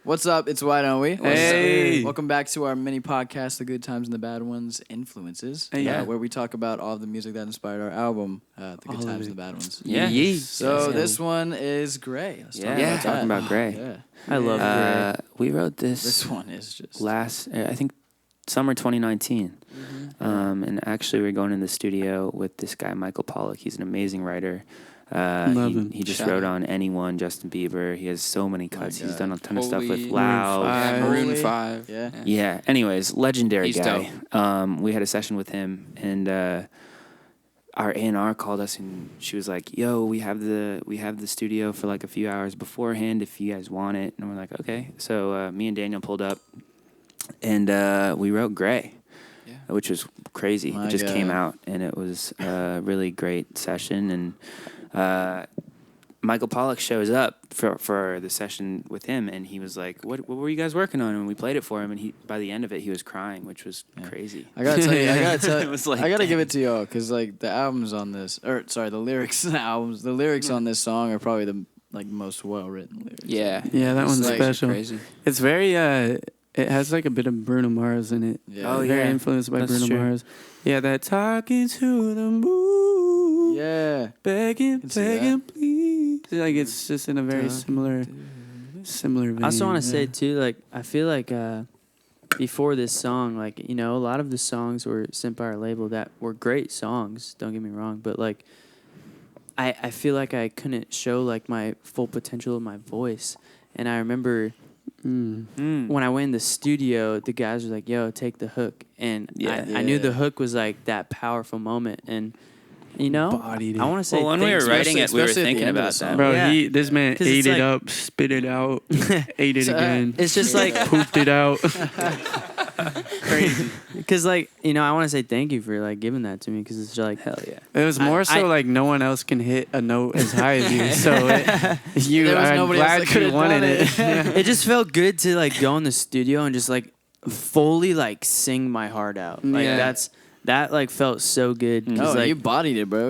What's up? It's Why Don't We? Hey. Welcome back to our mini podcast, The Good Times and the Bad Ones Influences, where we talk about all of the music that inspired our album, The Good Times and the Bad Ones. Yeah. So this one is Gray. Let's talk about talking about Gray. Yeah. I love Gray. We wrote This one is just... I think, summer 2019. And actually, we're going in the studio with this guy, Michael Pollock. He's an amazing writer. Love him. He just wrote on Anyone, Justin Bieber. He has so many cuts. He's done a ton of stuff with Loud. Maroon 5. Yeah. Anyways, legendary He's guy. We had a session with him, and our A&R called us, and she was like, "Yo, we have the studio for like a few hours beforehand if you guys want it." And we're like, "Okay." So me and Daniel pulled up, and we wrote Gray. Which was crazy. It just came out, and it was a really great session. And Michael Pollock shows up for the session with him, and he was like, "What were you guys working on?" And we played it for him, and by the end of it, he was crying, which was crazy. I gotta tell you, It was like, I gotta give it to y'all because like the albums on this, the lyrics, the lyrics on this song are probably the most well written lyrics. Yeah, that one's like, special. crazy. It's very it has like a bit of Bruno Mars in it. Yeah. Very influenced by Bruno Mars. Yeah, that talking to the moon. Yeah. Begging, please. Like it's just in a very similar vein. I also want to say too, like I feel like before this song, like a lot of the songs were sent by our label that were great songs. Don't get me wrong, but like I feel like I couldn't show like my full potential of my voice, and I remember. When I went in the studio, the guys were like, "Yo, take the hook," and I knew the hook was like that powerful moment, and I want to say when we were writing it, we were thinking about that, bro. This man ate it up, spit it out, ate it again. It's just like pooped it out. Crazy, because I want to say thank you for like giving that to me, because it's like hell yeah. It was more like no one else can hit a note as high as you, so I'm glad you wanted it. It just felt good to like go in the studio and just like fully like sing my heart out. Like that like felt so good. Like, you bodied it, bro.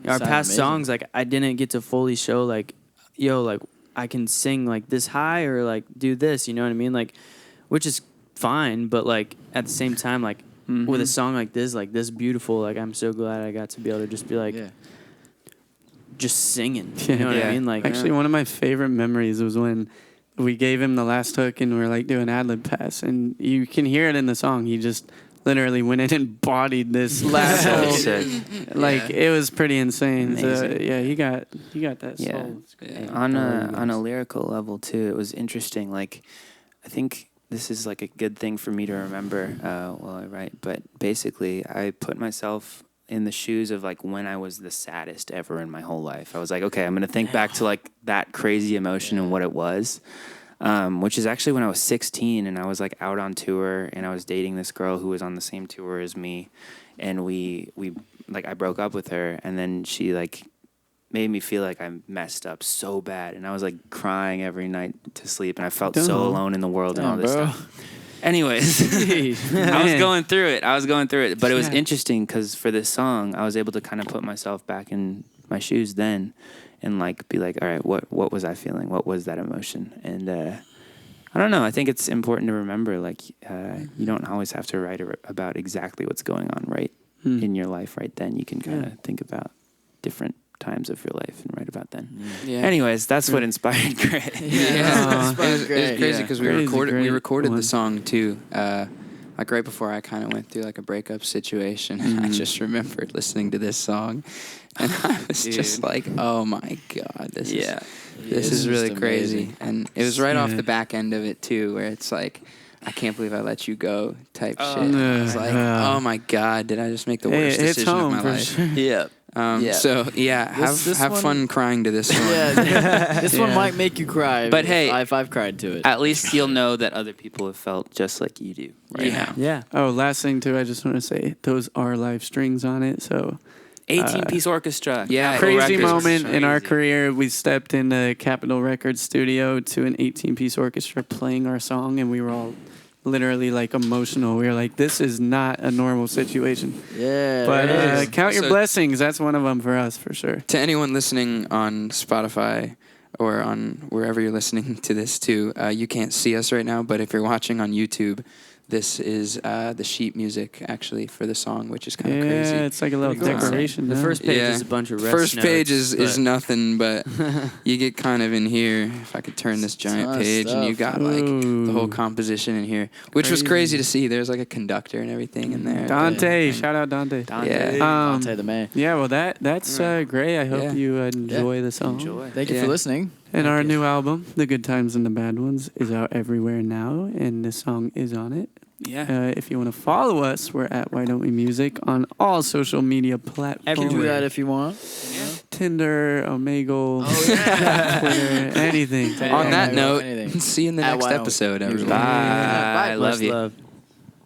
Our past songs, like I didn't get to fully show like, like I can sing like this high or like do this. You know what I mean? Like, which is fine, but like at the same time, like with a song like this beautiful, like I'm so glad I got to be able to just be like, just singing. You know what I mean? Like actually, one of my favorite memories was when we gave him the last hook and we were like doing ad-lib pass, and you can hear it in the song. He just literally went in and bodied this last hook. Like it was pretty insane. So, he got that soul. On a lyrical level too, it was interesting. Like I think this is like a good thing for me to remember while I write. But basically, I put myself in the shoes of like when I was the saddest ever in my whole life. I was like, okay, I'm gonna think back to like that crazy emotion and what it was. Which is actually when I was 16 and I was like out on tour and I was dating this girl who was on the same tour as me, and we like I broke up with her, and then she like made me feel like I messed up so bad, and I was like crying every night to sleep, and I felt so alone in the world and all this stuff. Anyways, I was going through it, but it was interesting because for this song, I was able to kind of put myself back in my shoes then, and like be like, all right, what was I feeling? What was that emotion? And I don't know. I think it's important to remember, like you don't always have to write about exactly what's going on right in your life right then. You can kind of think about different times of your life and write about then. Anyways, that's what inspired Gray. It was crazy because we recorded the song too. Like right before I kind of went through like a breakup situation, and I just remembered listening to this song, and I was just like, "Oh my god, this is really crazy." And it was right off the back end of it too, where it's like, "I can't believe I let you go" type shit. It's like, "Oh my god, did I just make the worst decision of my life?" Sure. Yeah. So have fun crying to this one. This one might make you cry. But hey, if I've cried to it, at least you'll know that other people have felt just like you do now. Yeah. Oh, last thing too, I just want to say those are live strings on it. So 18-piece orchestra. Yeah, crazy moment in our career. We stepped in the Capitol Records studio to an 18-piece orchestra playing our song, and we were all literally like emotional. We were like, this is not a normal situation. Yeah. But count your blessings. That's one of them for us, for sure. To anyone listening on Spotify, or on wherever you're listening to this too. You can't see us right now, but if you're watching on YouTube, this is the sheet music actually for the song, which is kind of crazy. Yeah, it's like a little decoration. The first page is a bunch of rest First page notes, is nothing, but you get kind of in here. If I could turn this giant page, and you got like the whole composition in here, which was crazy to see. There's like a conductor and everything in there. Dante, shout out Dante. Yeah, Dante the man. Yeah, well that's great. I hope you enjoy the song. Thank you for listening. And our new album, The Good Times and the Bad Ones, is out everywhere now, and this song is on it. Yeah. If you want to follow us, we're at Why Don't We Music on all social media platforms. You can do that if you want. Yeah. Tinder, Omegle, Twitter, anything. On that note, see you in the next episode, everyone. Bye. I love you. Love.